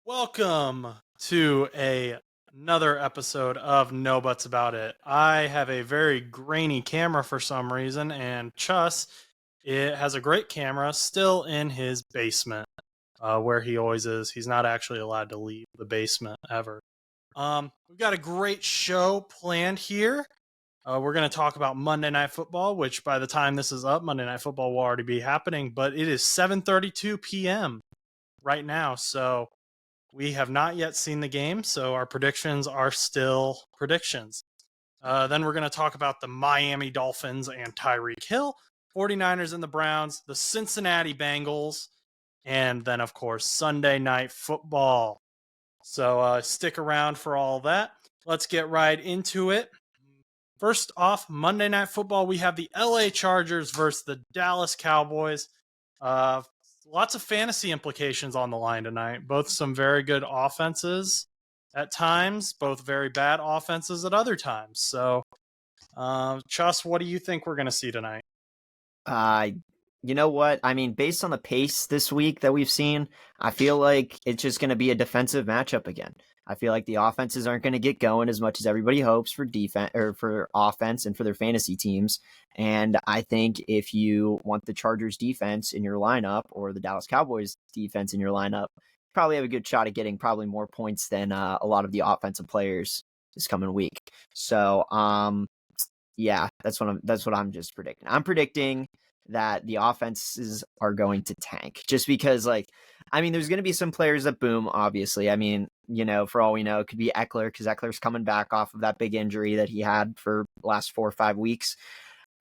Welcome to another episode of No Buts About It. I have a very grainy camera for some reason, and Chus it has a great camera still in his basement, where he always is. He's not actually allowed to leave the basement ever. We've got a great show planned here. We're going to talk about Monday Night Football, which by the time this is up, Monday Night Football will already be happening, but it is 7:32 p.m. right now, so we have not yet seen the game, so our predictions are still predictions. Then we're going to talk about the Miami Dolphins and Tyreek Hill, 49ers and the Browns, the Cincinnati Bengals, and then, of course, Sunday Night Football. So stick around for all that. Let's get right into it. First off, Monday Night Football, we have the LA Chargers versus the Dallas Cowboys. Lots of fantasy implications on the line tonight. Both some very good offenses at times, both very bad offenses at other times. So, Chus, what do you think we're going to see tonight? You know what? I mean, based on the pace this week that we've seen, I feel like it's just going to be a defensive matchup again. I feel like the offenses aren't going to get going as much as everybody hopes for defense or for offense and for their fantasy teams. And I think if you want the Chargers defense in your lineup or the Dallas Cowboys defense in your lineup, you probably have a good shot at getting probably more points than a lot of the offensive players this coming week. So, yeah, that's what I'm just predicting. I'm predicting that the offenses are going to tank just because, there's going to be some players that boom, obviously. I mean, for all we know, it could be Eckler because Eckler's coming back off of that big injury that he had for the last 4 or 5 weeks.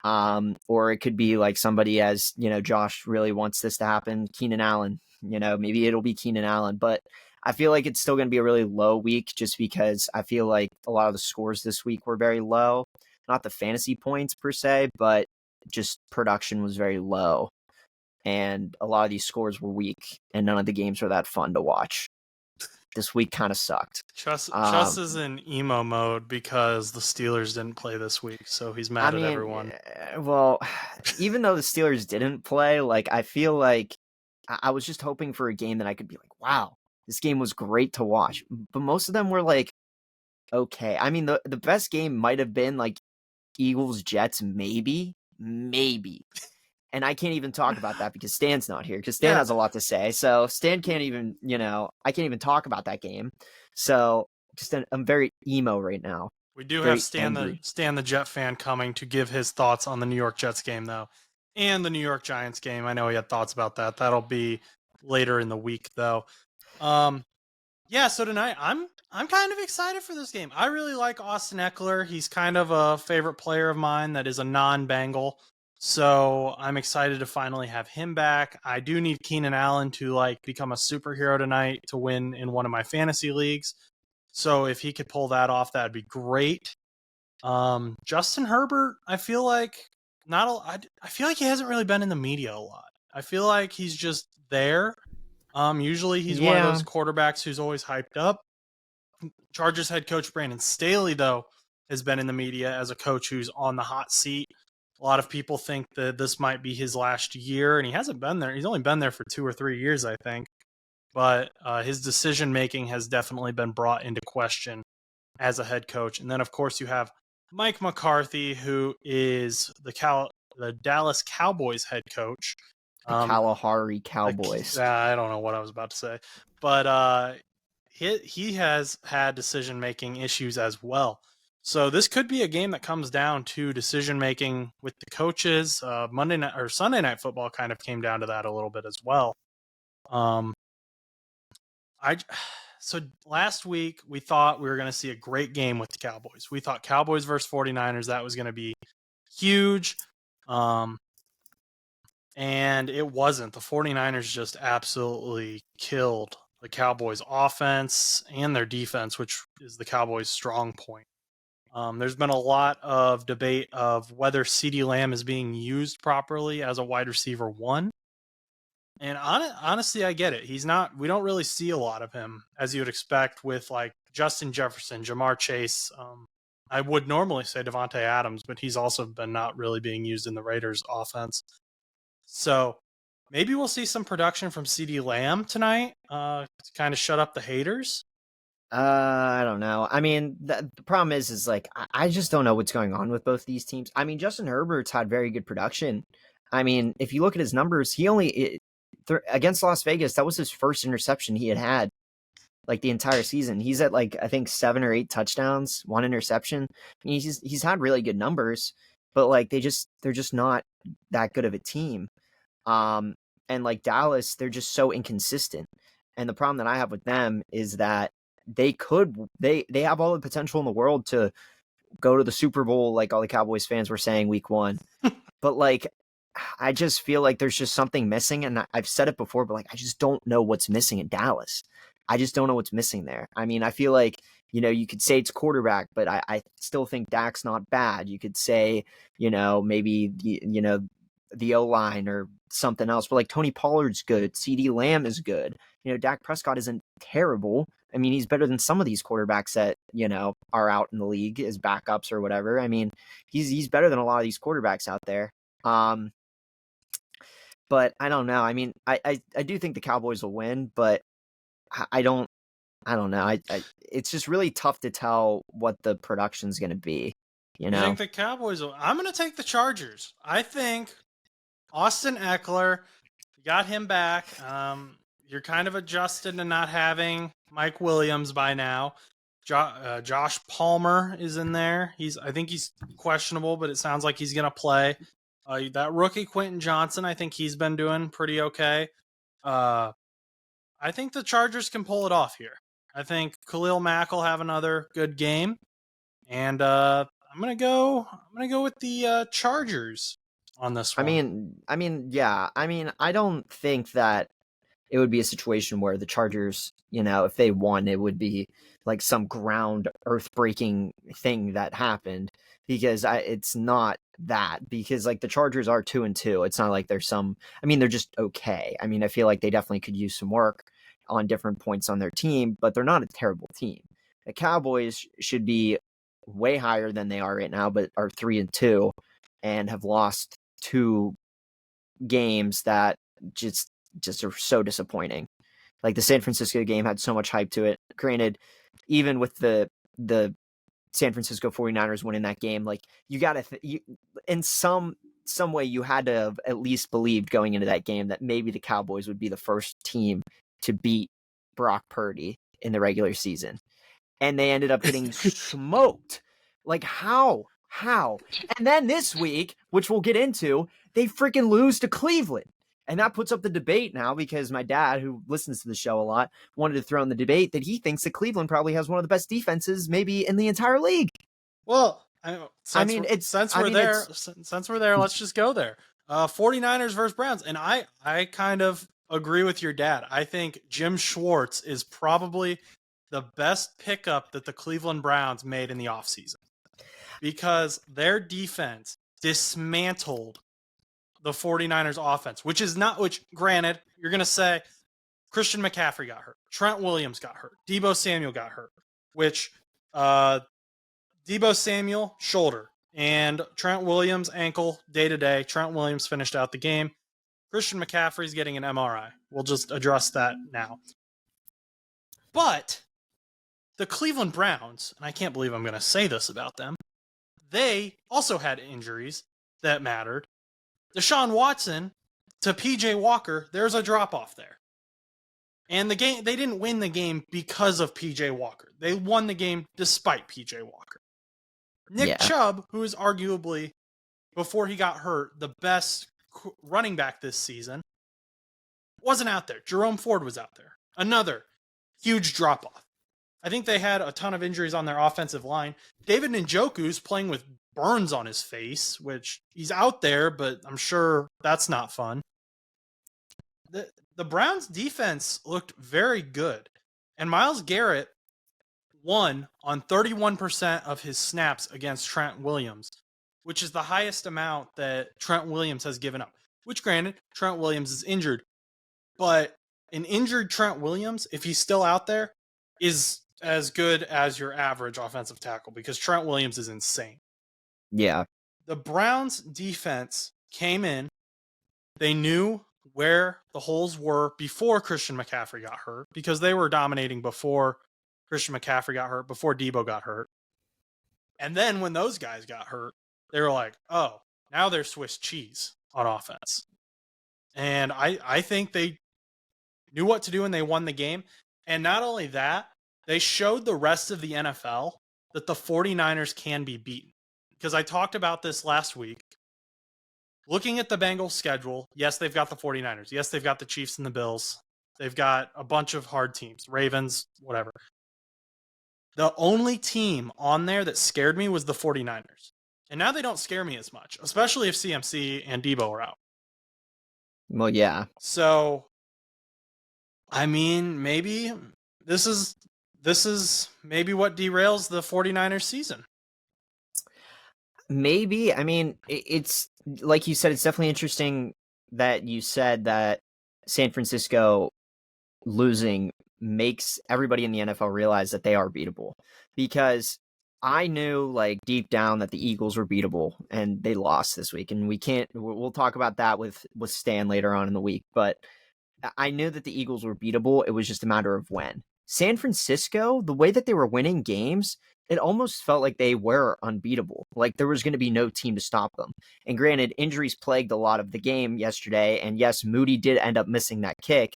Or it could be like somebody as, Josh really wants this to happen. Keenan Allen, maybe it'll be Keenan Allen, but I feel like it's still going to be a really low week just because I feel like a lot of the scores this week were very low. Not the fantasy points per se, but just production was very low. And a lot of these scores were weak, and none of the games were that fun to watch. This week kind of sucked. Chus is in emo mode because the Steelers didn't play this week, so he's mad at everyone. Well, even though the Steelers didn't play, I feel like I was just hoping for a game that I could be like, wow, this game was great to watch. But most of them were okay. I mean, the best game might have been Eagles, Jets, maybe. And I can't even talk about that because Stan's not here because Stan has a lot to say. So Stan can't even, I can't even talk about that game. So I'm very emo right now. We do have Stan the Jet fan coming to give his thoughts on the New York Jets game though, and the New York Giants game. I know he had thoughts about that. That'll be later in the week though. So tonight I'm kind of excited for this game. I really like Austin Eckler. He's kind of a favorite player of mine that is a non-Bengal. So I'm excited to finally have him back. I do need Keenan Allen to become a superhero tonight to win in one of my fantasy leagues. So if he could pull that off, that'd be great. Justin Herbert, I feel like I feel like he hasn't really been in the media a lot. I feel like he's just there. Usually he's one of those quarterbacks who's always hyped up. Chargers head coach Brandon Staley, though, has been in the media as a coach who's on the hot seat. A lot of people think that this might be his last year, and he hasn't been there. He's only been there for 2 or 3 years, I think. But his decision-making has definitely been brought into question as a head coach. And then, of course, you have Mike McCarthy, who is the Dallas Cowboys head coach. Kalahari Cowboys. I don't know what I was about to say. But he has had decision-making issues as well. So this could be a game that comes down to decision-making with the coaches. Monday night or Sunday Night Football kind of came down to that a little bit as well. So last week we thought we were going to see a great game with the Cowboys. We thought Cowboys versus 49ers, that was going to be huge. And it wasn't. The 49ers just absolutely killed the Cowboys offense and their defense, which is the Cowboys' strong point. There's been a lot of debate of whether CeeDee Lamb is being used properly as a wide receiver 1. And honestly, I get it. He's not. We don't really see a lot of him as you would expect with Justin Jefferson, Jamar Chase. I would normally say Devontae Adams, but he's also been not really being used in the Raiders offense. So maybe we'll see some production from CD Lamb tonight to kind of shut up the haters. I don't know. I mean, the problem is like I just don't know what's going on with both these teams. I mean, Justin Herbert's had very good production. I mean, if you look at his numbers, against Las Vegas, that was his first interception he had like the entire season. He's at like I think 7 or 8 touchdowns, 1 interception. I mean, he's had really good numbers, but like they're just not that good of a team. Um, and like Dallas, they're just so inconsistent. And the problem that I have with them is that they have all the potential in the world to go to the Super Bowl, like all the Cowboys fans were saying week 1. But like I just feel like there's just something missing, and I've said it before, but like I just don't know what's missing in Dallas. I just don't know what's missing there. I mean, I feel like, you could say it's quarterback, but I still think Dak's not bad. You could say, maybe the O-line or something else, but like Tony Pollard's good, CD Lamb is good. Dak Prescott isn't terrible. I mean, he's better than some of these quarterbacks that, are out in the league as backups or whatever. I mean, he's better than a lot of these quarterbacks out there. But I don't know. I mean, I do think the Cowboys will win, but I don't know. It's just really tough to tell what the production's going to be. You think the Cowboys will? I'm going to take the Chargers. I think Austin Eckler, you got him back. You're kind of adjusted to not having Mike Williams by now. Josh Palmer is in there. I think he's questionable, but it sounds like he's going to play. That rookie Quentin Johnson, I think he's been doing pretty okay. I think the Chargers can pull it off here. I think Khalil Mack will have another good game, and I'm gonna go with the Chargers on this one. Yeah. I mean, I don't think that it would be a situation where the Chargers, if they won, it would be like some ground earth-breaking thing that happened, because it's not that, because like the Chargers are 2-2. It's not like they're they're just okay. I mean, I feel like they definitely could use some work on different points on their team, but they're not a terrible team. The Cowboys should be way higher than they are right now, but are 3-2 and have lost 2 games that just are so disappointing. Like the San Francisco game had so much hype to it. Granted, even with the San Francisco 49ers winning that game, like you got to in some way you had to have at least believed going into that game that maybe the Cowboys would be the first team to beat Brock Purdy in the regular season. And they ended up getting smoked. Like how? And then this week, which we'll get into, they freaking lose to Cleveland. And that puts up the debate now, because my dad, who listens to the show a lot, wanted to throw in the debate that he thinks that Cleveland probably has one of the best defenses maybe in the entire league. Well, since we're there, let's just go there. 49ers versus Browns. And I kind of agree with your dad. I think Jim Schwartz is probably the best pickup that the Cleveland Browns made in the offseason, because their defense dismantled the 49ers offense, which granted, you're going to say Christian McCaffrey got hurt, Trent Williams got hurt, Deebo Samuel got hurt, which Deebo Samuel, shoulder, and Trent Williams, ankle, day-to-day. Trent Williams finished out the game. Christian McCaffrey's getting an MRI. We'll just address that now. But the Cleveland Browns, and I can't believe I'm going to say this about them, they also had injuries that mattered. Deshaun Watson to PJ Walker, there's a drop-off there. And they didn't win the game because of PJ Walker. They won the game despite PJ Walker. Nick Chubb, who is arguably, before he got hurt, the best running back this season, wasn't out there. Jerome Ford was out there. Another huge drop-off. I think they had a ton of injuries on their offensive line. David Njoku's playing with burns on his face, which he's out there, but I'm sure that's not fun. The Browns defense looked very good, and Myles Garrett won on 31% of his snaps against Trent Williams, which is the highest amount that Trent Williams has given up, which granted, Trent Williams is injured, but an injured Trent Williams, if he's still out there, is as good as your average offensive tackle, because Trent Williams is insane. Yeah. The Browns defense came in. They knew where the holes were before Christian McCaffrey got hurt, because they were dominating before Christian McCaffrey got hurt, before Debo got hurt. And then when those guys got hurt, they were like, oh, now they're Swiss cheese on offense. And I think they knew what to do and they won the game. And not only that, they showed the rest of the NFL that the 49ers can be beaten. Because I talked about this last week. Looking at the Bengals schedule, yes, they've got the 49ers. Yes, they've got the Chiefs and the Bills. They've got a bunch of hard teams, Ravens, whatever. The only team on there that scared me was the 49ers. And now they don't scare me as much, especially if CMC and Debo are out. Well, yeah. So, I mean, maybe this is maybe what derails the 49ers season. Maybe. I mean, it's like you said, it's definitely interesting that you said that San Francisco losing makes everybody in the NFL realize that they are beatable, because I knew like deep down that the Eagles were beatable and they lost this week, and we'll talk about that with Stan later on in the week, but I knew that the Eagles were beatable. It was just a matter of when. San Francisco, the way that they were winning games, it almost felt like they were unbeatable. Like there was going to be no team to stop them. And granted, injuries plagued a lot of the game yesterday. And yes, Moody did end up missing that kick.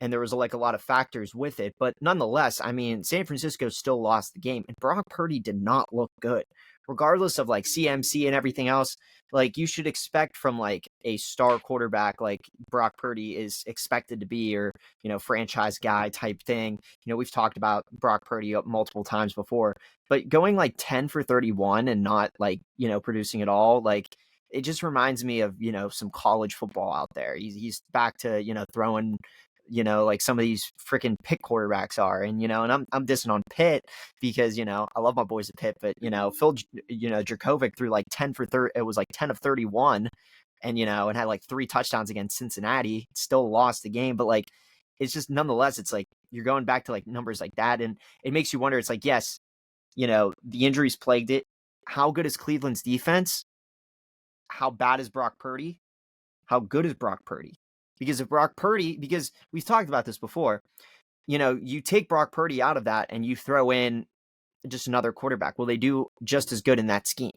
And there was like a lot of factors with it. But nonetheless, I mean, San Francisco still lost the game. And Brock Purdy did not look good. Regardless of like CMC and everything else, like you should expect from like a star quarterback like Brock Purdy is expected to be, or, you know, franchise guy type thing. You know, we've talked about Brock Purdy multiple times before, but going like 10 for 31 and not like, you know, producing at all, like it just reminds me of, you know, some college football out there. He's back to, you know, throwing, you know, like some of these freaking Pitt quarterbacks are. And, you know, and I'm dissing on Pitt because, you know, I love my boys at Pitt, but, you know, Dracovic threw like 10 for 30. It was like 10 of 31 and, you know, and had like 3 touchdowns against Cincinnati, still lost the game. But like, it's just nonetheless, it's like you're going back to like numbers like that. And it makes you wonder, it's like, yes, you know, the injuries plagued it. How good is Cleveland's defense? How bad is Brock Purdy? How good is Brock Purdy? Because because we've talked about this before, you know, you take Brock Purdy out of that and you throw in just another quarterback. Will they do just as good in that scheme?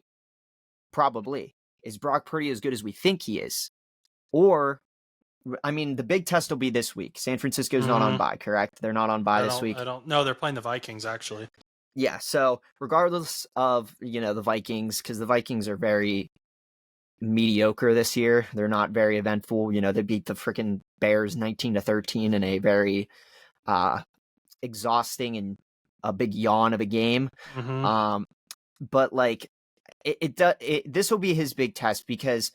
Probably. Is Brock Purdy as good as we think he is? Or, I mean, the big test will be this week. San Francisco's not on bye, correct? They're not on bye this week. I don't know. They're playing the Vikings, actually. Yeah, so regardless of, you know, the Vikings, because the Vikings are very mediocre this year. They're not very eventful. You know, they beat the freaking Bears 19-13 in a very exhausting and a big yawn of a game. Mm-hmm. But like this will be his big test, because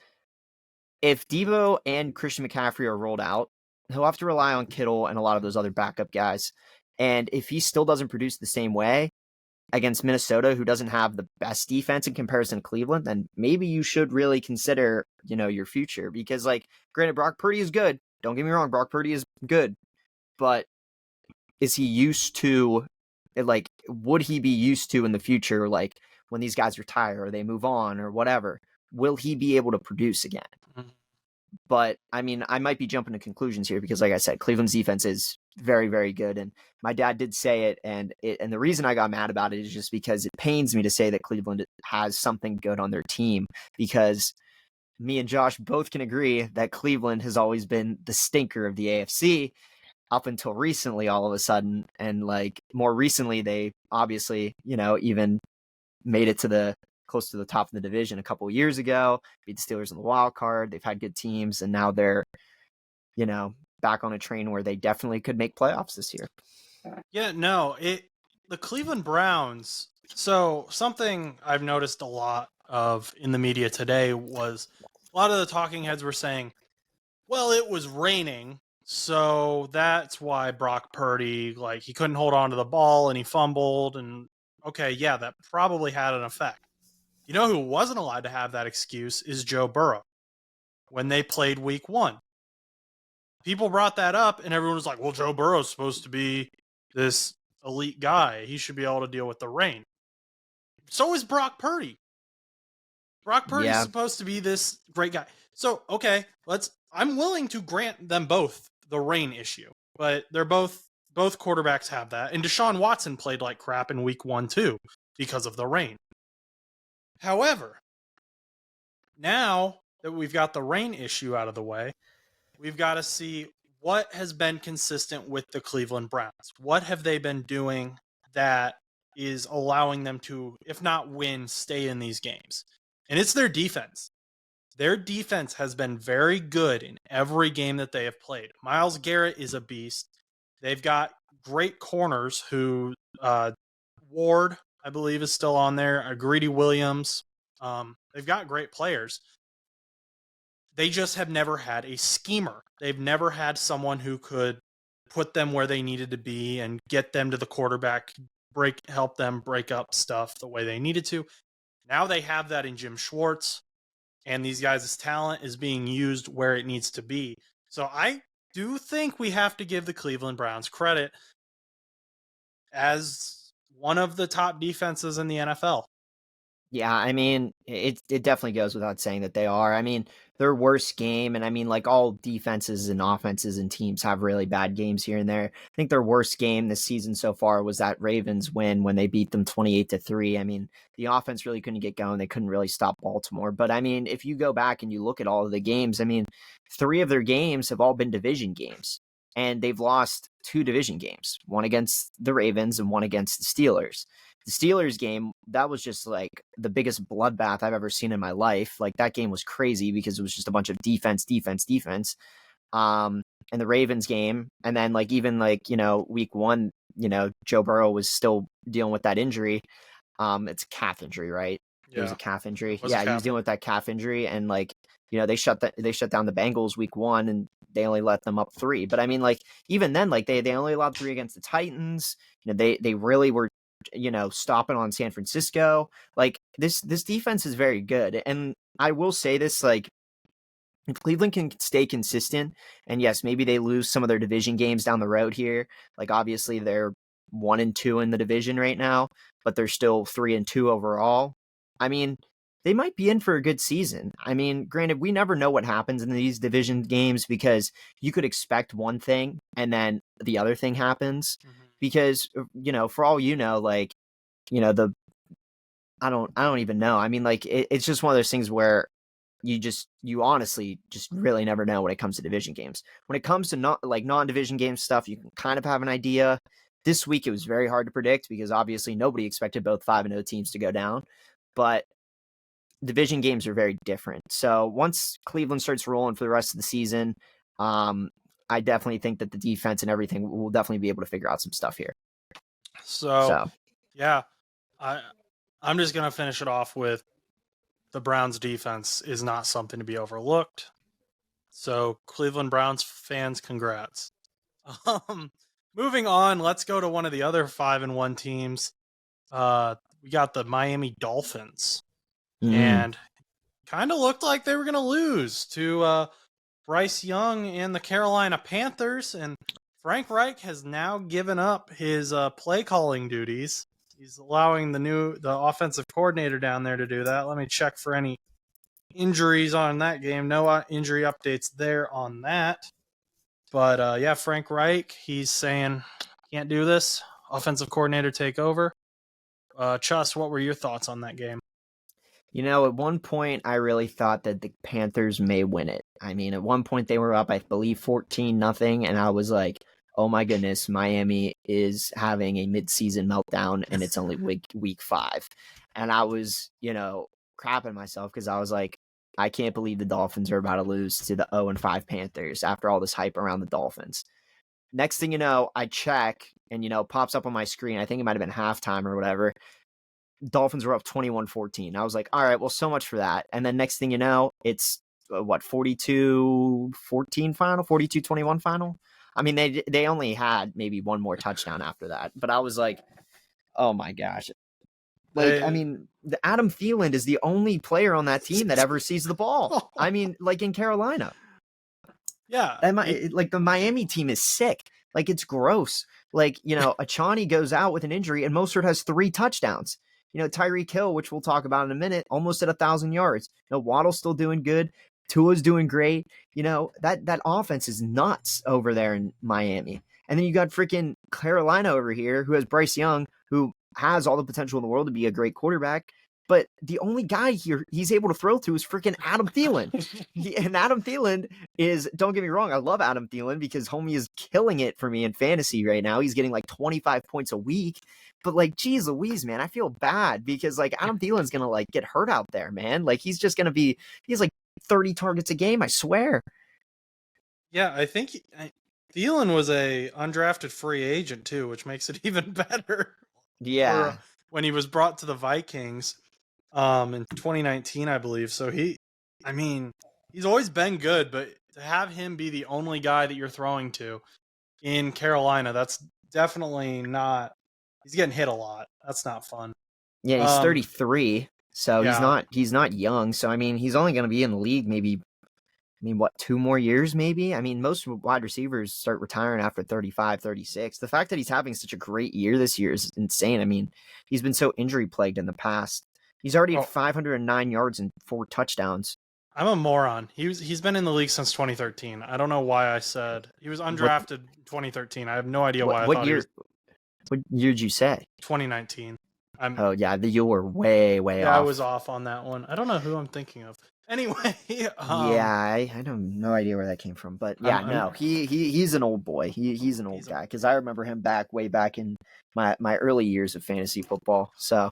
if Debo and Christian McCaffrey are rolled out, he'll have to rely on Kittle and a lot of those other backup guys. And if he still doesn't produce the same way against Minnesota, who doesn't have the best defense in comparison to Cleveland, then maybe you should really consider, you know, your future. Because, like, granted, Brock Purdy is good. Don't get me wrong, Brock Purdy is good. But is he used to, like, would he be used to in the future, like, when these guys retire or they move on or whatever, will he be able to produce again? Mm-hmm. But, I mean, I might be jumping to conclusions here because, like I said, Cleveland's defense is very, very good. And my dad did say it, and the reason I got mad about it is just because it pains me to say that Cleveland has something good on their team, because me and Josh both can agree that Cleveland has always been the stinker of the AFC up until recently, all of a sudden. And, like, more recently, they obviously, you know, even made it to close to the top of the division a couple of years ago, beat the Steelers in the wild card. They've had good teams, and now they're, you know, back on a train where they definitely could make playoffs this year. Yeah, no, the Cleveland Browns. So something I've noticed a lot of in the media today was a lot of the talking heads were saying, well, it was raining, so that's why Brock Purdy, like, he couldn't hold on to the ball and he fumbled. And okay, yeah, that probably had an effect. You know who wasn't allowed to have that excuse is Joe Burrow when they played week 1. People brought that up, and everyone was like, well, Joe Burrow's supposed to be this elite guy. He should be able to deal with the rain. So is Brock Purdy. Brock Purdy's supposed to be this great guy. So, okay, let's I'm willing to grant them both the rain issue, but they're both quarterbacks have that. And Deshaun Watson played like crap in week 1 too because of the rain. However, now that we've got the rain issue out of the way, we've got to see what has been consistent with the Cleveland Browns. What have they been doing that is allowing them to, if not win, stay in these games? And it's their defense. Their defense has been very good in every game that they have played. Myles Garrett is a beast. They've got great corners who Ward, I believe, is still on there. Greedy Williams. They've got great players. They just have never had a schemer. They've never had someone who could put them where they needed to be and get them to the quarterback, help them break up stuff the way they needed to. Now they have that in Jim Schwartz, and these guys' talent is being used where it needs to be. So I do think we have to give the Cleveland Browns credit as one of the top defenses in the NFL. Yeah, I mean, it definitely goes without saying that they are. I mean, their worst game, and I mean, like all defenses and offenses and teams have really bad games here and there. I think their worst game this season so far was that Ravens win when they beat them 28-3. I mean, the offense really couldn't get going. They couldn't really stop Baltimore. But I mean, if you go back and you look at all of the games, I mean, 3 of their games have all been division games. And they've lost 2 division games, one against the Ravens and one against the Steelers. The Steelers game, that was just like the biggest bloodbath I've ever seen in my life. Like that game was crazy because it was just a bunch of defense. And the Ravens game, and then like even like, you know, week 1, you know, Joe Burrow was still dealing with that injury. It's a calf injury, right? Yeah. It was a calf injury. He was dealing with that calf injury, and like, you know, they shut down the Bengals week 1, and they only let them up 3. But I mean, like even then, like they only allowed 3 against the Titans. You know, they really were, you know, stopping on San Francisco. Like this defense is very good. And I will say this, like if Cleveland can stay consistent, and yes, maybe they lose some of their division games down the road here. Like obviously they're 1-2 in the division right now, but they're still 3-2 overall. I mean, they might be in for a good season. I mean, granted, we never know what happens in these division games because you could expect one thing and then the other thing happens. Mm-hmm. Because, you know, for all you know, like, you know, I don't even know. I mean, like, it's just one of those things where you honestly just really never know when it comes to division games. When it comes to non-division game stuff, you can kind of have an idea. This week, it was very hard to predict because obviously nobody expected both 5-0 teams to go down. But division games are very different. So once Cleveland starts rolling for the rest of the season, I definitely think that the defense and everything will definitely be able to figure out some stuff here. So yeah, I'm just going to finish it off with the Browns defense is not something to be overlooked. So Cleveland Browns fans, congrats. Moving on, let's go to one of the other 5-1 teams. We got the Miami Dolphins, and kind of looked like they were going to lose to Bryce Young and the Carolina Panthers, and Frank Reich has now given up his play calling duties. He's allowing the offensive coordinator down there to do that. Let me check for any injuries on that game. No injury updates there on that. But yeah, Frank Reich, he's saying, can't do this. Offensive coordinator take over. Chus, what were your thoughts on that game? You know, at one point, I really thought that the Panthers may win it. I mean, at one point they were up, I believe, 14-0, and I was like, oh my goodness, Miami is having a midseason meltdown, and it's only week 5. And I was, you know, crapping myself because I was like, I can't believe the Dolphins are about to lose to the 0-5 Panthers after all this hype around the Dolphins. Next thing you know, I check, and, you know, pops up on my screen. I think it might have been halftime or whatever. Dolphins were up 21-14. I was like, all right, well, so much for that. And then next thing you know, it's 42-14 final, 42-21 final. I mean, they only had maybe one more touchdown after that. But I was like, oh my gosh. Like, I mean, the Adam Thielen is the only player on that team that ever sees the ball. I mean, like in Carolina. Yeah. Like the Miami team is sick. Like, it's gross. Like, you know, Achani goes out with an injury and Mostert has 3 touchdowns. You know, Tyreek Hill, which we'll talk about in a minute, almost at 1,000 yards. You know, Waddle's still doing good. Tua's doing great. That offense is nuts over there in Miami. And then you got freaking Carolina over here who has Bryce Young, who has all the potential in the world to be a great quarterback. But the only guy here he's able to throw to is freaking Adam Thielen. And Adam Thielen is, don't get me wrong, I love Adam Thielen because homie is killing it for me in fantasy right now. He's getting like 25 points a week. But like, geez Louise, man, I feel bad because like Adam Thielen's going to like get hurt out there, man. Like he's like 30 targets a game, I swear. Yeah, I think Thielen was a undrafted free agent too, which makes it even better. Yeah. When he was brought to the Vikings in 2019, I believe. So he's always been good, but to have him be the only guy that you're throwing to in Carolina, that's definitely not. He's getting hit a lot. That's not fun. Yeah, he's 33, so yeah. he's not young. So I mean, he's only going to be in the league maybe, 2 more years maybe? I mean, most wide receivers start retiring after 35, 36. The fact that he's having such a great year this year is insane. I mean, he's been so injury plagued in the past. He's already at 509 yards and 4 touchdowns. I'm a moron. He's been in the league since 2013. I don't know why I said he was undrafted 2013. I have no idea why I thought he was. What year did you say? 2019. Oh yeah, you were way off. Yeah, I was off on that one. I don't know who I'm thinking of. Anyway, yeah, I have no idea where that came from, but yeah, he's an old boy. He's an old guy because I remember him way back in my early years of fantasy football. So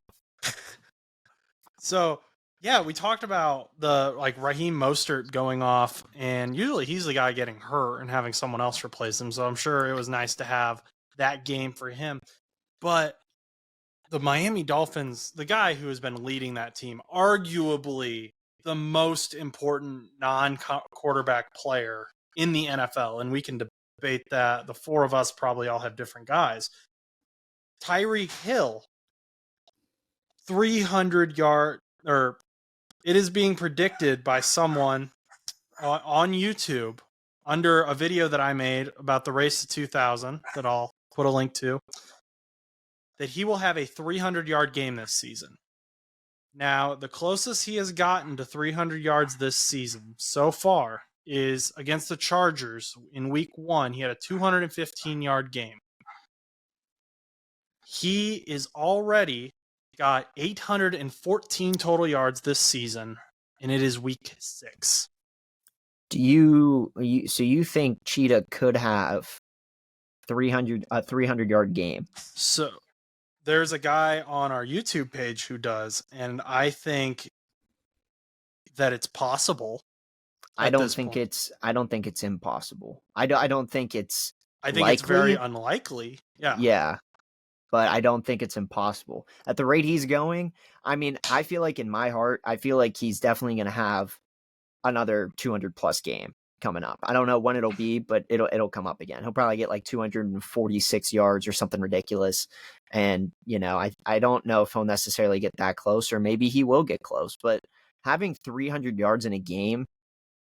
yeah, we talked about the Raheem Mostert going off, and usually he's the guy getting hurt and having someone else replace him. So I'm sure it was nice to have that game for him. But the Miami Dolphins, the guy who has been leading that team, arguably the most important non-quarterback player in the NFL, and we can debate that. The four of us probably all have different guys. Tyreek Hill, 300 yard, or it is being predicted by someone on YouTube under a video that I made about the race to 2000 that I'll put a link to, that he will have a 300-yard game this season. Now, the closest he has gotten to 300 yards this season so far is against the Chargers in week 1. He had a 215-yard game. He is already got 814 total yards this season, and it is week 6. So you think Cheetah could have a 300-yard game? So there's a guy on our YouTube page who does, and I think that it's possible. I don't think it's impossible. I don't think it's I think it's very unlikely. Yeah. Yeah. But I don't think it's impossible. At the rate he's going, I mean, I feel like in my heart, I feel like he's definitely going to have another 200+ game coming up. I don't know when it'll be, but it'll come up again. He'll probably get like 246 yards or something ridiculous. And, I don't know if he'll necessarily get that close, or maybe he will get close. But having 300 yards in a game,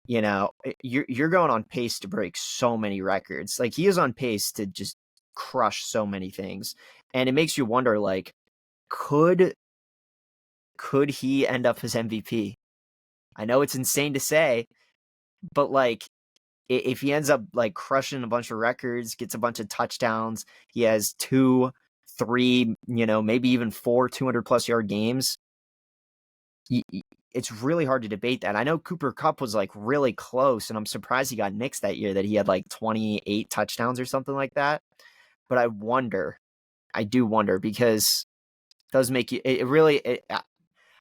you're going on pace to break so many records. Like, he is on pace to just crush so many things. And it makes you wonder, like, could he end up as MVP? I know it's insane to say, but like, if he ends up like crushing a bunch of records, gets a bunch of touchdowns, he has 2, 3, maybe even 4 200+ yard games. It's really hard to debate that. I know Cooper Kupp was like really close, and I'm surprised he got nixed that year, that he had like 28 touchdowns or something like that. But I do wonder, because it does make you,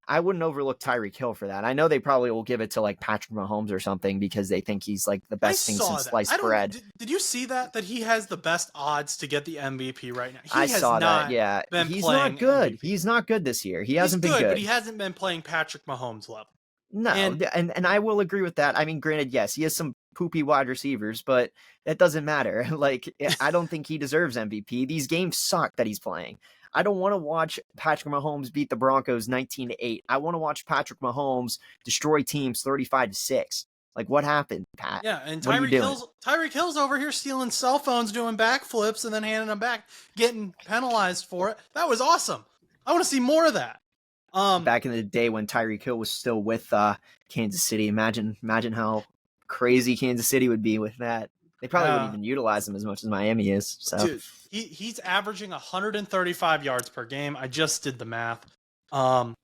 I wouldn't overlook Tyreek Hill for that. I know they probably will give it to like Patrick Mahomes or something because they think he's like the best thing since sliced bread. Did you see that he has the best odds to get the MVP right now? I saw that. Yeah, he's not good. MVP. He's not good this year. He hasn't been good, but he hasn't been playing Patrick Mahomes level. No, and I will agree with that. I mean, granted, yes, he has some poopy wide receivers, but that doesn't matter. Like, I don't think he deserves MVP. These games suck that he's playing. I don't want to watch Patrick Mahomes beat the Broncos 19-8. I want to watch Patrick Mahomes destroy teams 35-6. Like, what happened, Pat? Yeah, and Tyreek Hill's over here stealing cell phones, doing backflips, and then handing them back, getting penalized for it. That was awesome. I want to see more of that. Back in the day when Tyreek Hill was still with Kansas City. Imagine how crazy Kansas City would be with that. They probably wouldn't even utilize him as much as Miami is. So, dude, he's averaging 135 yards per game. I just did the math. No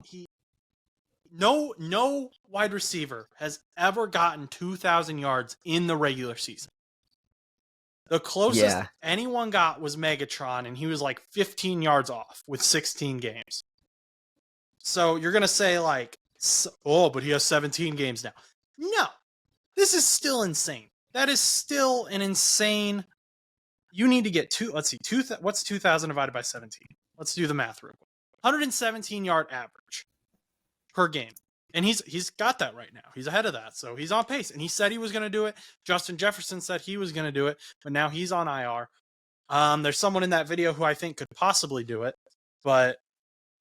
wide receiver has ever gotten 2,000 yards in the regular season. The closest anyone got was Megatron, and he was like 15 yards off with 16 games. So you're going to say like, oh, but he has 17 games now. No, this is still insane. That is still an insane. You need to get what's 2,000 divided by 17? Let's do the math real quick. 117 yard average per game. And he's got that right now. He's ahead of that. So he's on pace. And he said he was going to do it. Justin Jefferson said he was going to do it. But now he's on IR. There's someone in that video who I think could possibly do it. But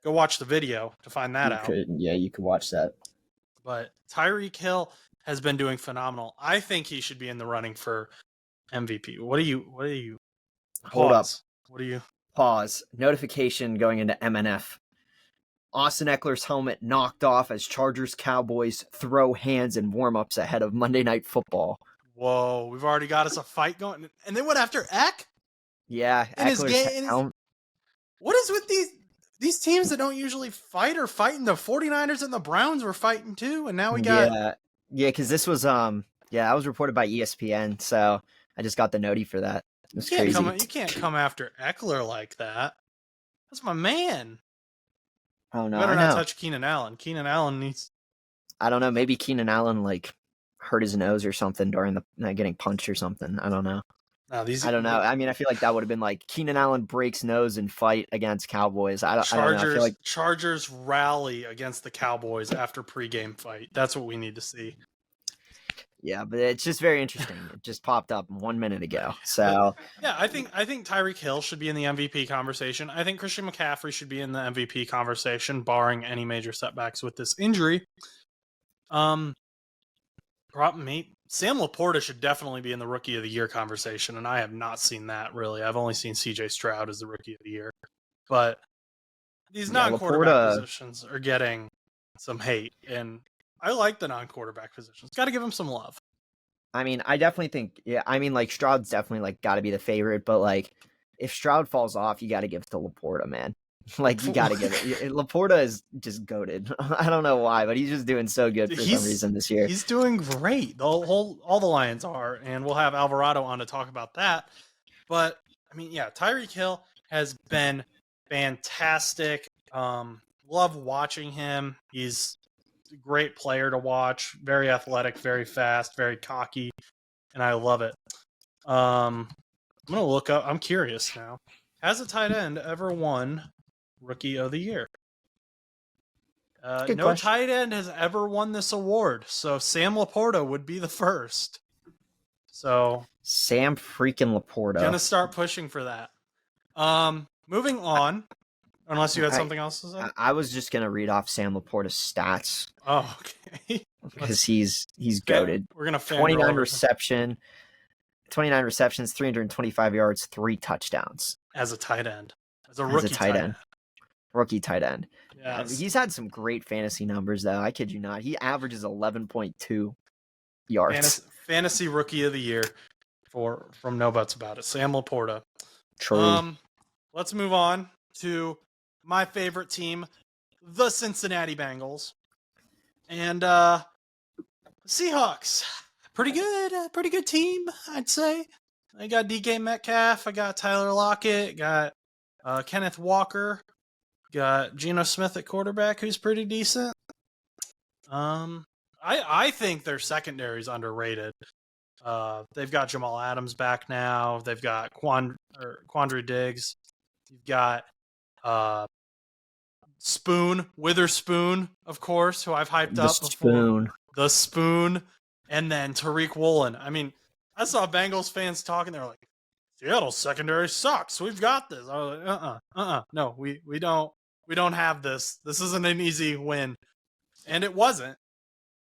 go watch the video to find that out. You could watch that. But Tyreek Hill has been doing phenomenal. I think he should be in the running for MVP. What do you Hold up. What do you pause? Notification going into MNF. Austin Eckler's helmet knocked off as Chargers Cowboys throw hands in warm-ups ahead of Monday Night Football. Whoa, we've already got us a fight going. And they went after Eck? Yeah. What is with these teams that don't usually fight or fighting? The 49ers and the Browns were fighting too, and now we got... Yeah, because this was, that was reported by ESPN, so I just got the notey for that. It was crazy. You can't come after Eckler like that. That's my man. Oh, no, you better not touch Keenan Allen. Keenan Allen needs... I don't know. Maybe Keenan Allen, hurt his nose or something during the getting punched or something. I don't know. No, I don't know. I mean, I feel like that would have been Keenan Allen breaks nose in fight against Cowboys. I don't know. I feel like Chargers rally against the Cowboys after pregame fight. That's what we need to see. Yeah, but it's just very interesting. It just popped up 1 minute ago. So yeah, I think Tyreek Hill should be in the MVP conversation. I think Christian McCaffrey should be in the MVP conversation, barring any major setbacks with this injury. Sam Laporta should definitely be in the Rookie of the Year conversation, and I have not seen that really. I've only seen C.J. Stroud as the Rookie of the Year, but these non-quarterback positions are getting some hate, and I like the non-quarterback positions. Got to give them some love. I mean, I definitely think, Stroud's definitely got to be the favorite, but if Stroud falls off, you got to give it to Laporta, man. You got to give it. Laporta is just goated. I don't know why, but he's just doing so good for some reason this year. He's doing great. All the Lions are, and we'll have Alvarado on to talk about that. But I mean, yeah, Tyreek Hill has been fantastic. Love watching him. He's a great player to watch. Very athletic, very fast, very cocky, and I love it. I'm gonna look up. I'm curious now. Has a tight end ever won Rookie of the Year? No question. Tight end has ever won this award, so Sam Laporta would be the first. So Sam freaking Laporta. Gonna start pushing for that. Moving on. Unless you had something else to say? I was just gonna read off Sam Laporta's stats. Oh, okay. Because he's goated. We're gonna 29 receptions, 325 yards, 3 touchdowns. As a tight end. As a rookie tight end. Rookie tight end. Yes. He's had some great fantasy numbers, though. I kid you not. He averages 11.2 yards. Fantasy Rookie of the Year from No Buts About It. Sam Laporta. True. Let's move on to my favorite team, the Cincinnati Bengals. And Seahawks. Pretty good team, I'd say. I got DK Metcalf, I got Tyler Lockett, got Kenneth Walker, got Geno Smith at quarterback, who's pretty decent. I think their secondary is underrated. They've got Jamal Adams back now. They've got Quandre Diggs. You've got Witherspoon, of course, who I've hyped up before. The Spoon. And then Tariq Woolen. I mean, I saw Bengals fans talking. They're like, Seattle's secondary sucks. We've got this. I was like, no, we don't have this. This isn't an easy win. And it wasn't.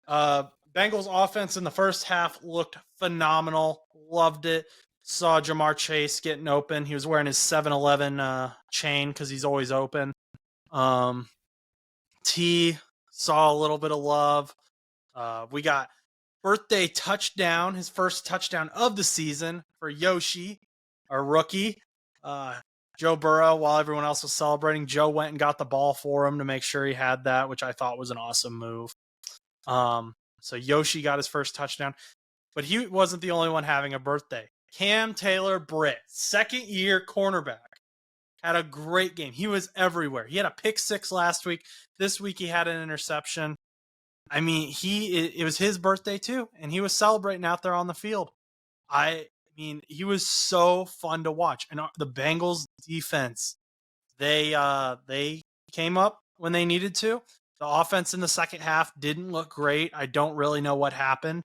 Bengals offense in the first half looked phenomenal. Loved it. Saw Jamar Chase getting open. He was wearing his 7-Eleven chain because he's always open. T saw a little bit of love. We got birthday touchdown, his first touchdown of the season for Yoshi, our rookie. Joe Burrow, while everyone else was celebrating, Joe went and got the ball for him to make sure he had that, which I thought was an awesome move. So Yoshi got his first touchdown, but he wasn't the only one having a birthday. Cam Taylor-Britt, second-year cornerback, had a great game. He was everywhere. He had a pick six last week. This week he had an interception. I mean, it was his birthday too, and he was celebrating out there on the field. I mean, he was so fun to watch. And the Bengals defense, they came up when they needed to. The offense in the second half didn't look great. I don't really know what happened.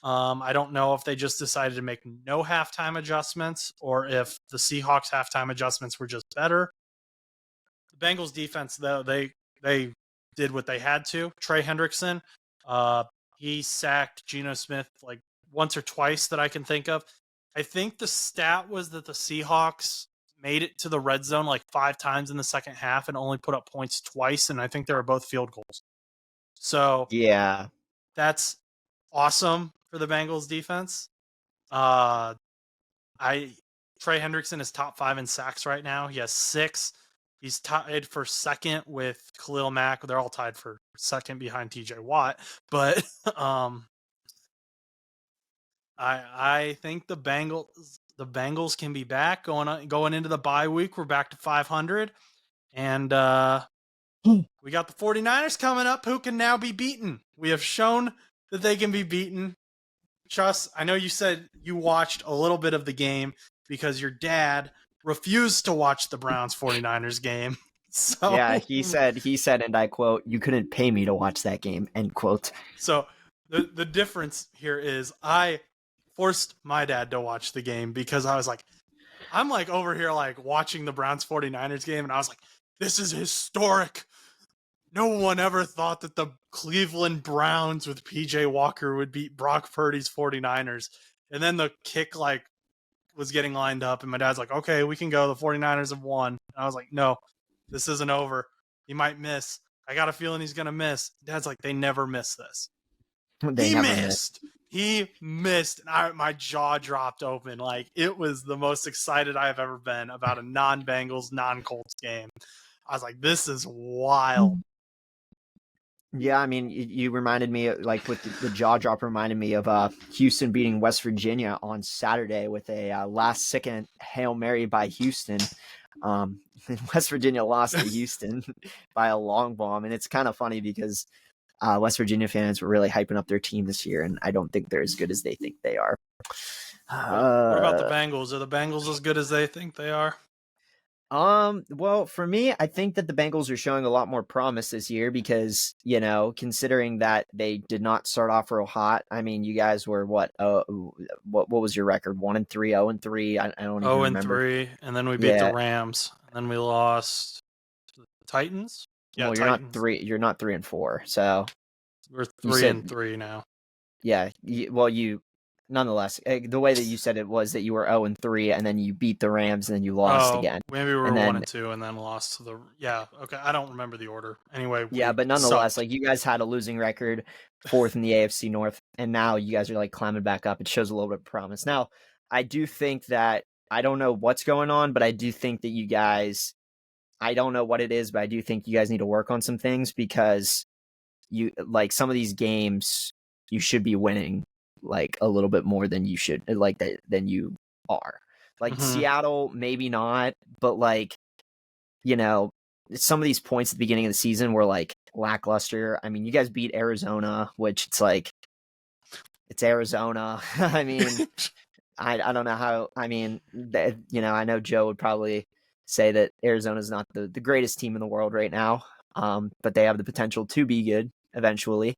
I don't know if they just decided to make no halftime adjustments or if the Seahawks halftime adjustments were just better. The Bengals defense, though, they did what they had to. Trey Hendrickson, he sacked Geno Smith like once or twice that I can think of. I think the stat was that the Seahawks made it to the red zone like 5 times in the second half and only put up points twice, and I think they were both field goals. So Yeah, that's awesome for the Bengals defense. Trey Hendrickson is top 5 in sacks right now. He has 6. He's tied for second with Khalil Mack. They're all tied for second behind TJ Watt. But I think the Bengals can be back going into the bye week. We're back to 500. And we got the 49ers coming up who can now be beaten. We have shown that they can be beaten. Chus, I know you said you watched a little bit of the game because your dad refused to watch the Browns 49ers game. So yeah, he said, and I quote, "You couldn't pay me to watch that game," end quote. So the difference here is I forced my dad to watch the game because I was like, I'm like over here like watching the Browns 49ers game, and I was like, this is historic. No one ever thought that the Cleveland Browns with PJ Walker would beat Brock Purdy's 49ers. And then the kick like was getting lined up, and my dad's like, okay, we can go. The 49ers have won. And I was like, no, this isn't over. He might miss. I got a feeling he's going to miss. Dad's like, they never miss this. He missed. He missed. And my jaw dropped open. Like, it was the most excited I have ever been about a non-Bengals, non-Colts game. I was like, this is wild. Yeah, I mean, you reminded me, like, with the jaw drop reminded me of Houston beating West Virginia on Saturday with a last-second Hail Mary by Houston. West Virginia lost to Houston by a long bomb, and it's kind of funny because West Virginia fans were really hyping up their team this year, and I don't think they're as good as they think they are. What about the Bengals? Are the Bengals as good as they think they are? Well, for me, I think that the Bengals are showing a lot more promise this year because, considering that they did not start off real hot. I mean, you guys were what was your record? 1-3, 0-3. I don't even remember. 0-3, and then we beat the Rams, and then we lost to the Titans. Yeah, well, you're not 3-4, so we're 3-3 now. Yeah, nonetheless, the way that you said it was that you were 0-3, and then you beat the Rams, and then you lost again. Maybe we were 1-2, and then lost to the. Yeah, okay. I don't remember the order. Anyway. Yeah, but nonetheless, like, you guys had a losing record, 4th in the AFC North, and now you guys are like climbing back up. It shows a little bit of promise. Now, I do think that I don't know what's going on, but I do think that you guys. I don't know what it is, but I do think you guys need to work on some things because you like some of these games you should be winning like a little bit more than you should than you are. Like Seattle, maybe not, but like, some of these points at the beginning of the season were like lackluster. I mean, you guys beat Arizona, which it's like, it's Arizona. I mean, I don't know how, I mean, I know Joe would probably say that Arizona is not the greatest team in the world right now. But they have the potential to be good eventually.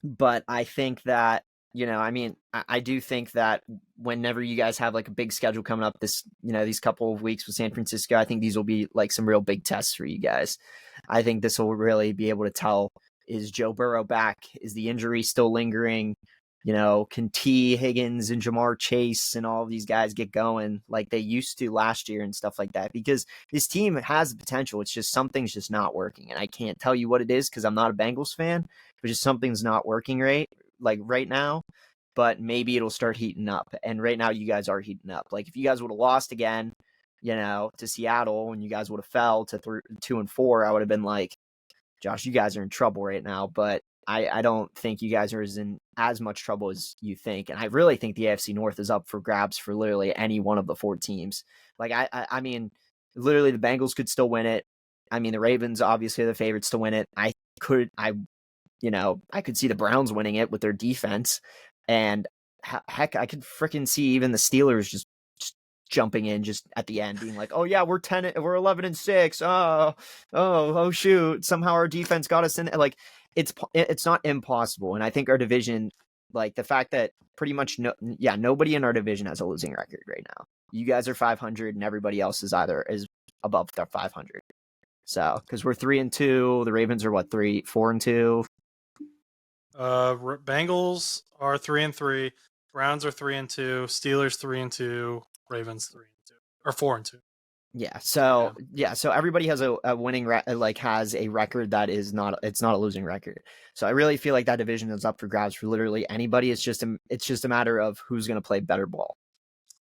But I think that, I do think that whenever you guys have like a big schedule coming up these couple of weeks with San Francisco, I think these will be like some real big tests for you guys. I think this will really be able to tell, is Joe Burrow back? Is the injury still lingering? can T. Higgins and Jamar Chase and all of these guys get going like they used to last year and stuff like that? Because this team has the potential. It's just something's just not working. And I can't tell you what it is because I'm not a Bengals fan, but just something's not working right now. But maybe it'll start heating up. And right now you guys are heating up. Like if you guys would have lost again, to Seattle and you guys would have fell to 2-4, I would have been like, Josh, you guys are in trouble right now. But I don't think you guys are in as much trouble as you think. And I really think the AFC North is up for grabs for literally any one of the 4 teams. Like, I mean, literally the Bengals could still win it. I mean, the Ravens obviously are the favorites to win it. I could see the Browns winning it with their defense. And heck, I could freaking see even the Steelers just jumping in just at the end, being like, "Oh yeah, we're 11-6. Oh shoot! Somehow our defense got us in." Like, it's not impossible, and I think our division, like the fact that pretty much nobody in our division has a losing record right now. You guys are 500, and everybody else is above their 500. So because we're 3-2, the Ravens are 4-2. Bengals are 3-3. Browns are 3-2. Steelers 3-2. Ravens 3-2 or 4-2. Yeah. So everybody has a winning has a record that is not a losing record. So I really feel like that division is up for grabs for literally anybody. It's just a matter of who's going to play better ball.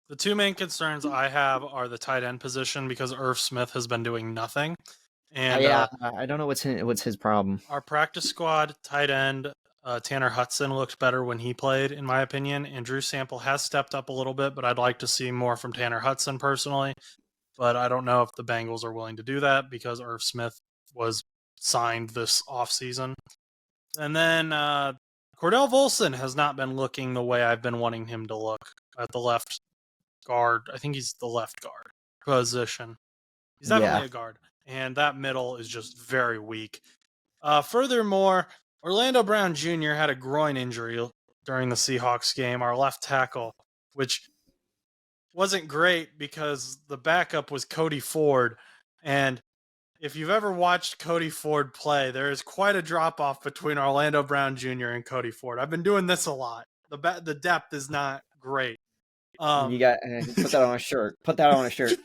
The 2 main concerns I have are the tight end position because Irv Smith has been doing nothing. And I don't know what's his problem. Our practice squad tight end Tanner Hudson looked better when he played, in my opinion. And Drew Sample has stepped up a little bit, but I'd like to see more from Tanner Hudson personally. But I don't know if the Bengals are willing to do that because Irv Smith was signed this offseason. And then Cordell Volson has not been looking the way I've been wanting him to look at the left guard. I think he's the left guard position. He's definitely a guard. And that middle is just very weak. Furthermore, Orlando Brown Jr. had a groin injury during the Seahawks game, our left tackle, which wasn't great because the backup was Cody Ford. And if you've ever watched Cody Ford play, there is quite a drop-off between Orlando Brown Jr. and Cody Ford. I've been doing this a lot. The depth is not great. You got put that on a shirt. Put that on a shirt.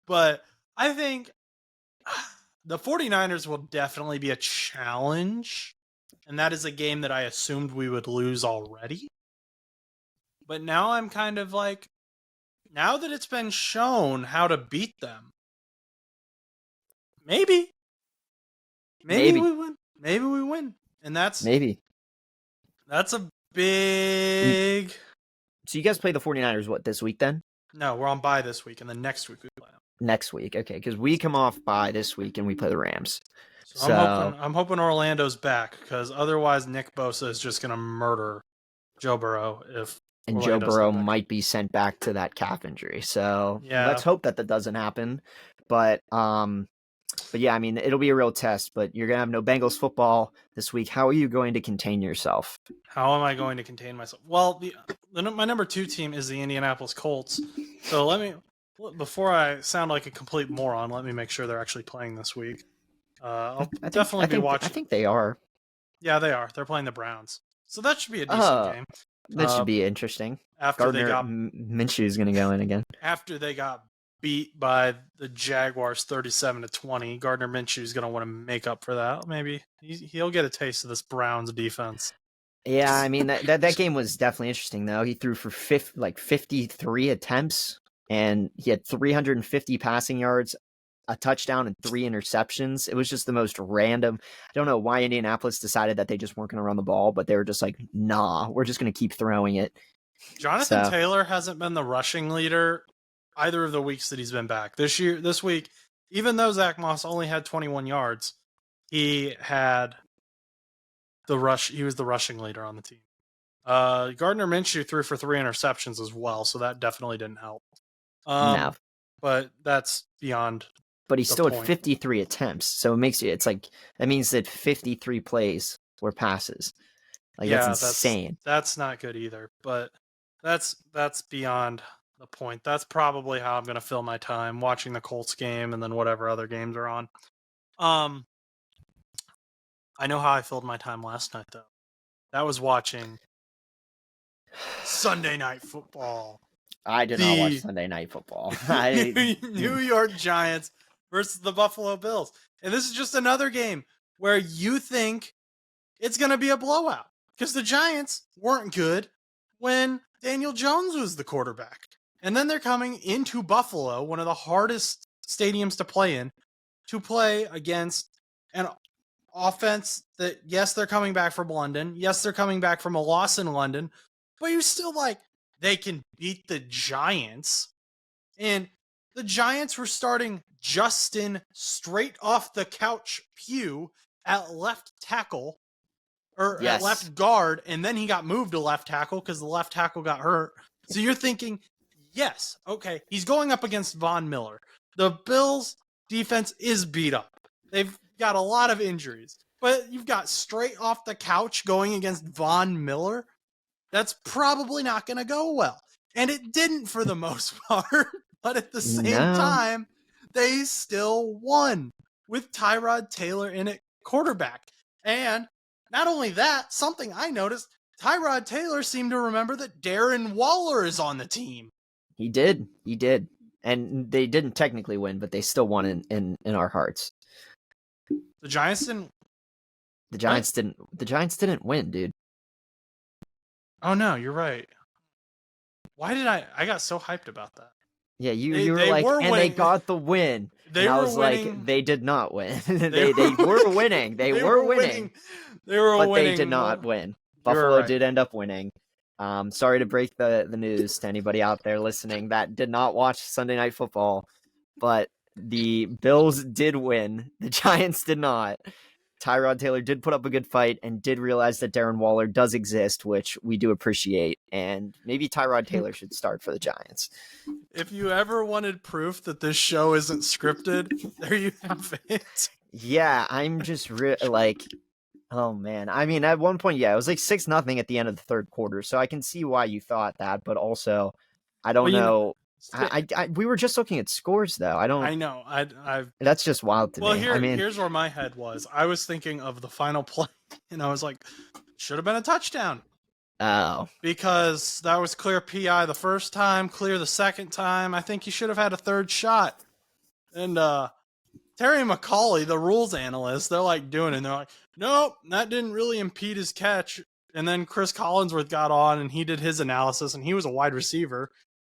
But I think the 49ers will definitely be a challenge, and that is a game that I assumed we would lose already. But now I'm kind of like, now that it's been shown how to beat them, maybe we win. Maybe we win. And that's a big... So you guys play the 49ers this week then? No, we're on bye this week, and then next week we play them. Next week, okay, because we come off bye this week and we play the Rams. So I'm hoping Orlando's back, because otherwise Nick Bosa is just going to murder Joe Burrow and Joe Burrow might be sent back to that calf injury. So let's hope that doesn't happen. But yeah, I mean, it'll be a real test. But you're gonna have no Bengals football this week. How are you going to contain yourself? How am I going to contain myself? Well, my number 2 team is the Indianapolis Colts. So before I sound like a complete moron, let me make sure they're actually playing this week. I'll definitely be watching. I think they are. Yeah, they are. They're playing the Browns. So that should be a decent game. That should be interesting. After Minshew is going to go in again. After they got beat by the Jaguars 37-20, Gardner Minshew is going to want to make up for that. Maybe he'll get a taste of this Browns defense. Yeah, I mean that game was definitely interesting though. He threw for 53 attempts and he had 350 passing yards, a touchdown, and 3 interceptions. It was just the most random. I don't know why Indianapolis decided that they just weren't going to run the ball, but they were just like, nah, we're just going to keep throwing it. Jonathan Taylor hasn't been the rushing leader either of the weeks that he's been back. This week, even though Zach Moss only had 21 yards, he had the rush. He was the rushing leader on the team. Gardner Minshew threw for 3 interceptions as well, so that definitely didn't help. No. But that's beyond. But he still had 53 attempts, so it's like that means that 53 plays were passes. Like that's insane. That's not good either. But that's beyond the point. That's probably how I'm going to fill my time, watching the Colts game and then whatever other games are on. I know how I filled my time last night though. that was watching Sunday Night Football. I did not watch Sunday Night Football. New York Giants versus the Buffalo Bills. And this is just another game where you think it's going to be a blowout because the Giants weren't good when Daniel Jones was the quarterback. And then they're coming into Buffalo, one of the hardest stadiums to play against an offense that, yes, they're coming back from London. Yes, they're coming back from a loss in London. But you're still like, they can beat the Giants. And the Giants were starting Justin straight off the couch Pugh at left tackle. Or at left guard, and then he got moved to left tackle because the left tackle got hurt. So you're thinking, yes, okay, he's going up against Von Miller. The Bills' defense is beat up. They've got a lot of injuries. But you've got straight off the couch going against Von Miller. That's probably not going to go well. And it didn't for the most part. But at the same time, they still won with Tyrod Taylor in at quarterback. And not only that, something I noticed, Tyrod Taylor seemed to remember that Darren Waller is on the team. He did. And they didn't technically win, but they still won in our hearts. The Giants didn't. The Giants didn't win, dude. Oh no, you're right. Why did I got so hyped about that? Yeah, you were like, and they got the win. They were winning. Like, they did not win. they were winning. They were winning. They were but winning. They did not win. Buffalo did end up winning. Sorry to break the news to anybody out there listening that did not watch Sunday Night Football, but the Bills did win. The Giants did not. Tyrod Taylor did put up a good fight and did realize that Darren Waller does exist, which we do appreciate. And maybe Tyrod Taylor should start for the Giants. If you ever wanted proof that this show isn't scripted, there you have it. Yeah, I'm just like, oh man. I mean, at one point, yeah, it was like 6-0 at the end of the third quarter. So I can see why you thought that, but also, I don't know. We were just looking at scores, though. I know. That's just wild to me. Here's where my head was. I was thinking of the final play, and I was like, should have been a touchdown. Oh. Because that was clear PI the first time, clear the second time. I think you should have had a third shot. And Terry McCauley, the rules analyst, they're like doing it, and they're like, nope, that didn't really impede his catch. And then Chris Collinsworth got on, and he did his analysis, and he was a wide receiver.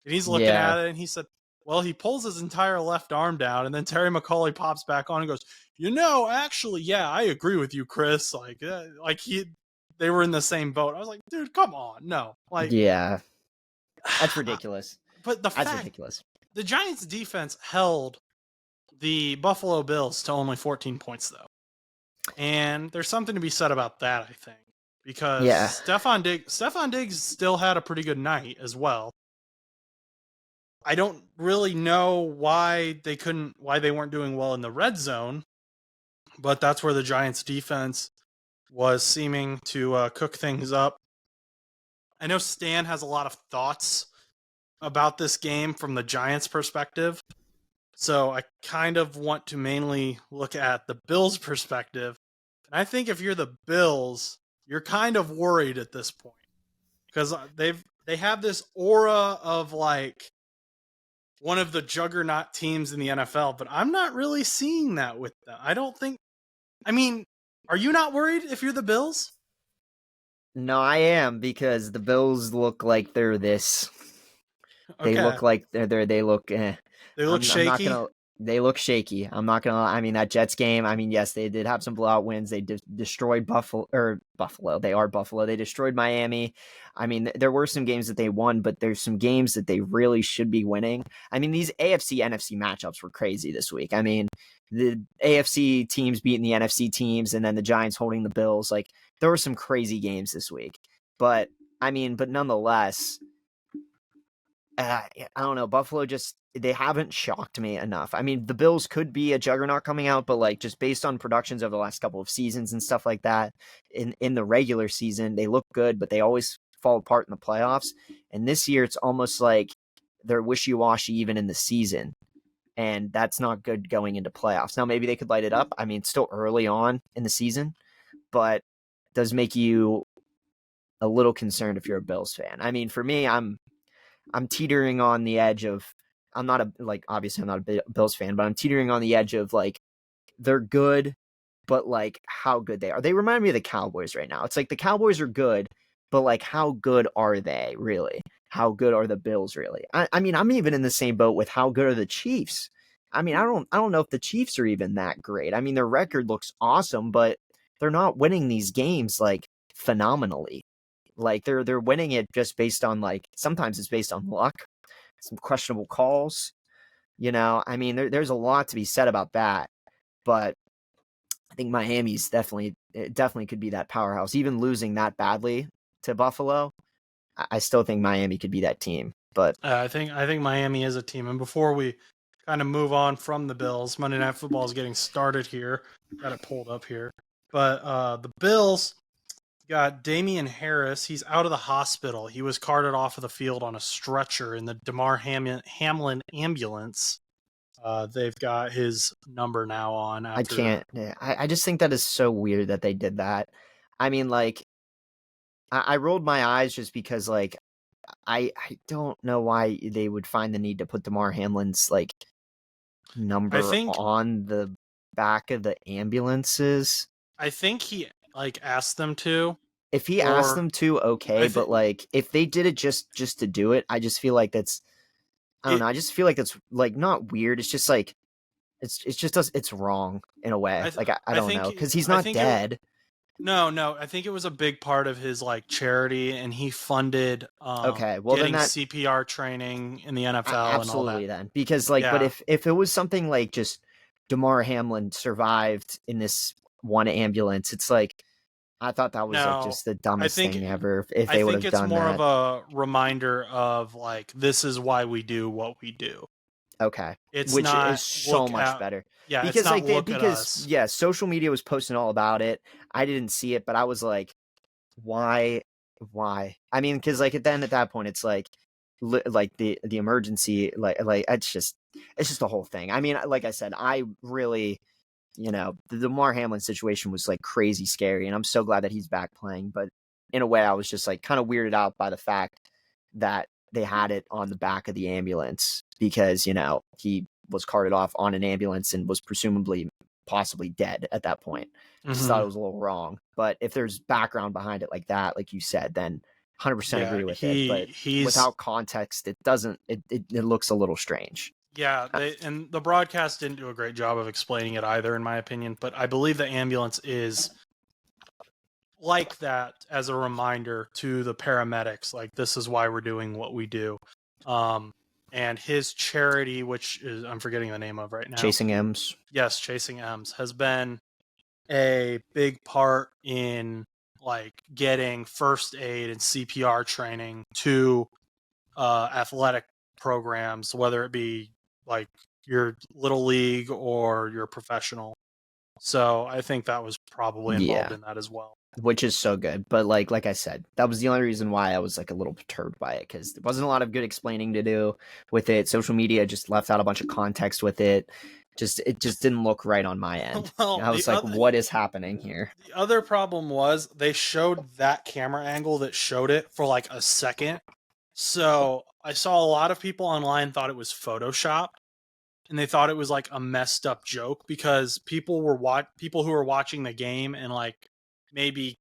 And he's looking at it, and he said, well, he pulls his entire left arm down, and then Terry McCauley pops back on and goes, actually, yeah, I agree with you, Chris. They were in the same boat. I was like, dude, come on. No. Yeah. That's ridiculous. But that's ridiculous. The Giants defense held the Buffalo Bills to only 14 points, though. And there's something to be said about that, I think. Because Stephon Diggs still had a pretty good night as well. I don't really know why they weren't doing well in the red zone, but that's where the Giants defense was seeming to cook things up. I know Stan has a lot of thoughts about this game from the Giants' perspective, so I kind of want to mainly look at the Bills' perspective. And I think if you're the Bills, you're kind of worried at this point because they have this aura of like one of the juggernaut teams in the NFL, but I'm not really seeing that with them. Are you not worried if you're the Bills? No, I am, because the Bills look like they're this. Okay. They look like they look. They look shaky. They look shaky. I'm not gonna lie. I mean, that Jets game. I mean, yes, they did have some blowout wins. They destroyed Buffalo. They are Buffalo. They destroyed Miami. I mean, there were some games that they won, but there's some games that they really should be winning. I mean, these AFC NFC matchups were crazy this week. I mean, the AFC teams beating the NFC teams, and then the Giants holding the Bills. Like, there were some crazy games this week. But nonetheless, I don't know. Buffalo they haven't shocked me enough. I mean, the Bills could be a juggernaut coming out, but like just based on productions over the last couple of seasons and stuff like that, in the regular season, they look good, but they always fall apart in the playoffs. And this year, it's almost like they're wishy-washy even in the season. And that's not good going into playoffs. Now, maybe they could light it up. I mean, it's still early on in the season, but it does make you a little concerned if you're a Bills fan. I mean, for me, I'm teetering on the edge of, I'm not a, like, obviously I'm not a Bills fan, but I'm teetering on the edge of, like, they're good, but, like, how good they are. They remind me of the Cowboys right now. It's like the Cowboys are good, but, like, how good are they really? How good are the Bills really? I mean, I'm even in the same boat with how good are the Chiefs. I mean, I don't know if the Chiefs are even that great. I mean, their record looks awesome, but they're not winning these games like phenomenally. Like they're winning it just based on, like, sometimes it's based on luck, some questionable calls. I mean, there's a lot to be said about that, but I think Miami's definitely could be that powerhouse. Even losing that badly to Buffalo, I still think Miami could be that team. But I think Miami is a team. And before we kind of move on from the Bills, Monday Night Football is getting started here. Got it pulled up here. But the Bills got Damian Harris. He's out of the hospital. He was carted off of the field on a stretcher in the Damar Hamlin ambulance. They've got his number now on I after. can't. I just think that is so weird that they did that. I mean, like, I rolled my eyes just because, like, I don't know why they would find the need to put Damar Hamlin's, like, number on the back of the ambulances. I think he asked them to. If he asked them to, okay, but, like, if they did it just to do it, I just feel like that's, I don't know. I just feel like that's, like, not weird. It's just like it's just it's wrong in a way. Like I don't know, because he's not dead. No, I think it was a big part of his, like, charity, and he funded Okay, well, getting then that CPR training in the NFL absolutely and all that. then, because, like, but Yeah. if it was something like just Damar Hamlin survived in this one ambulance, it's like I thought that was like just the dumbest thing ever if they would have done that. I think it's more of a reminder of, like, this is why we do what we do. Okay. It's Which not is so much better. Yeah, it's Because, not like, look at us. yeah, social media was posting all about it. I didn't see it, but I was like, why? I mean, because, like, then at that point, it's like the emergency, like it's just the whole thing. I mean, like I said, I really, the Damar Hamlin situation was, like, crazy scary, and I'm so glad that he's back playing. But in a way, I was just, like, kind of weirded out by the fact that they had it on the back of the ambulance because, he was carted off on an ambulance and was presumably possibly dead at that point. I just thought it was a little wrong. But if there's background behind it like that, like you said, then 100% agree with it. But without context, it doesn't, it looks a little strange. Yeah, and the broadcast didn't do a great job of explaining it either, in my opinion. But I believe the ambulance is like that as a reminder to the paramedics, like, this is why we're doing what we do. And his charity, which is, I'm forgetting the name of right now, Chasing M's. Yes, Chasing M's has been a big part in, like, getting first aid and CPR training to athletic programs, whether it be, like, your little league or your professional. So I think that was probably involved in that as well. Which is so good. But like I said, that was the only reason why I was, like, a little perturbed by it, because there wasn't a lot of good explaining to do with it. Social media just left out a bunch of context with it. It just didn't look right on my end. Well, I was like, what is happening here? The other problem was they showed that camera angle that showed it for, like, a second. So I saw a lot of people online thought it was Photoshopped, and they thought it was, like, a messed up joke because people who were watching the game and, like, maybe,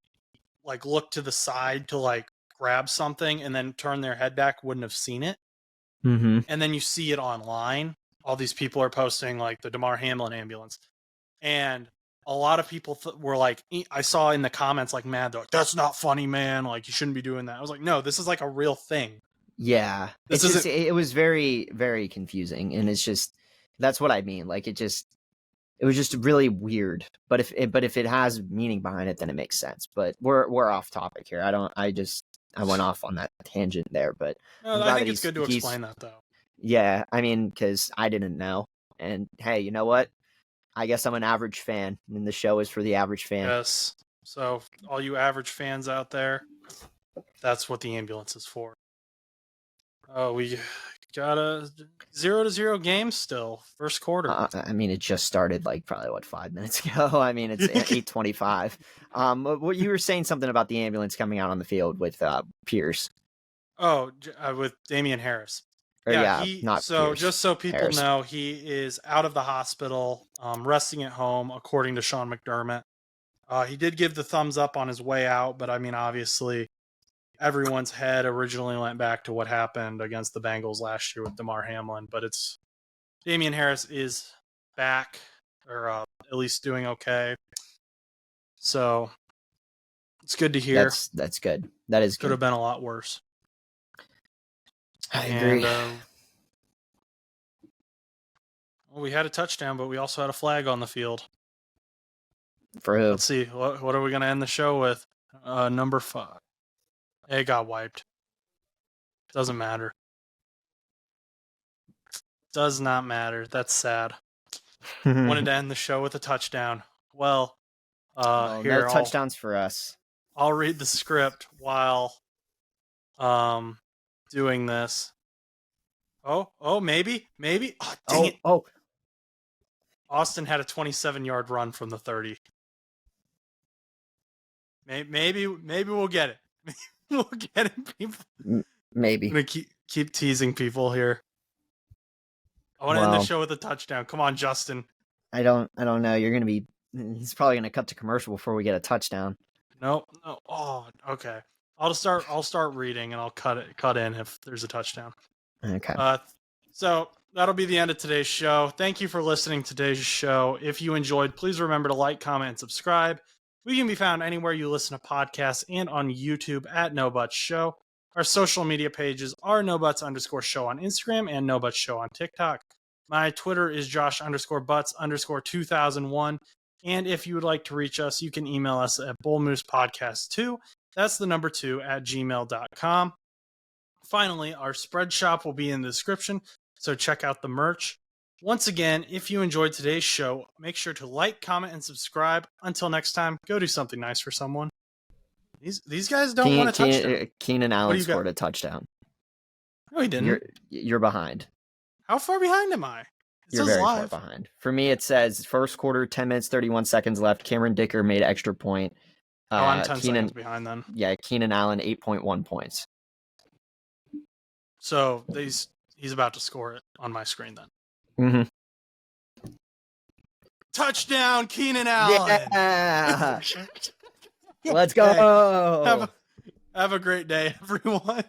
like, look to the side to, like, grab something and then turn their head back wouldn't have seen it. Mm-hmm. And then you see it online. All these people are posting, like, the Damar Hamlin ambulance. And a lot of people were like, I saw in the comments, like, mad, they're like, that's not funny, man. Like, you shouldn't be doing that. I was like, no, this is, like, a real thing. Yeah. It was very, very confusing. And it's just, that's what I mean. Like, it was just really weird. But if it has meaning behind it, then it makes sense. But we're off topic here. I went off on that tangent there, but no, I think it's good to explain that, though. Yeah, I mean, because I didn't know. And hey, you know what? I guess I'm an average fan, and the show is for the average fan. Yes. So all you average fans out there, that's what the ambulance is for. Oh, we Got a 0-0 game still, first quarter. I mean, it just started like probably 5 minutes ago. I mean, it's 8:25. What you were saying something about the ambulance coming out on the field with Pierce. Oh, with Damian Harris. Or Yeah, not so Pierce. just so people Harris. know, he is out of the hospital, resting at home, according to Sean McDermott. He did give the thumbs up on his way out, but I mean, obviously, everyone's head originally went back to what happened against the Bengals last year with DeMar Hamlin, but it's Damian Harris is back, or at least doing okay. So it's good to hear. That's good. That is Could good. have been a lot worse. I agree. And well, we had a touchdown, but we also had a flag on the field. For who? Let's see. What are we going to end the show with? Number 5. It got wiped. Doesn't matter. Does not matter. That's sad. Wanted to end the show with a touchdown. Well, here, no touchdowns for us. I'll read the script while doing this. Oh, maybe. Oh, dang it. Oh. Austin had a 27-yard run from the 30. Maybe we'll get it. Maybe we'll get it, people. Maybe. I'm gonna keep teasing people here. I want to end the show with a touchdown. Come on, Justin. I don't know. He's probably gonna cut to commercial before we get a touchdown. No. Oh, okay. I'll start reading and I'll cut in if there's a touchdown. Okay. So that'll be the end of today's show. Thank you for listening to today's show. If you enjoyed, please remember to like, comment, and subscribe. We can be found anywhere you listen to podcasts and on YouTube at No Butts Show. Our social media pages are NoButts_show on Instagram and No Butts Show on TikTok. My Twitter is Josh_Butts_2001. And if you would like to reach us, you can email us at bullmoosepodcast2. That's the number 2 at gmail.com. Finally, our spread shop will be in the description, so check out the merch. Once again, if you enjoyed today's show, make sure to like, comment, and subscribe. Until next time, go do something nice for someone. These guys don't want a touchdown. Keenan Allen scored a touchdown. No, he didn't. You're behind. How far behind am I? You're very far behind. For me, it says first quarter, 10 minutes, 31 seconds left. Cameron Dicker made extra point. I'm 10 seconds behind then. Yeah, Keenan Allen, 8.1 points. So he's about to score it on my screen then. Mm-hmm. Touchdown, Keenan Allen! Yeah! Let's go! Have a great day, everyone.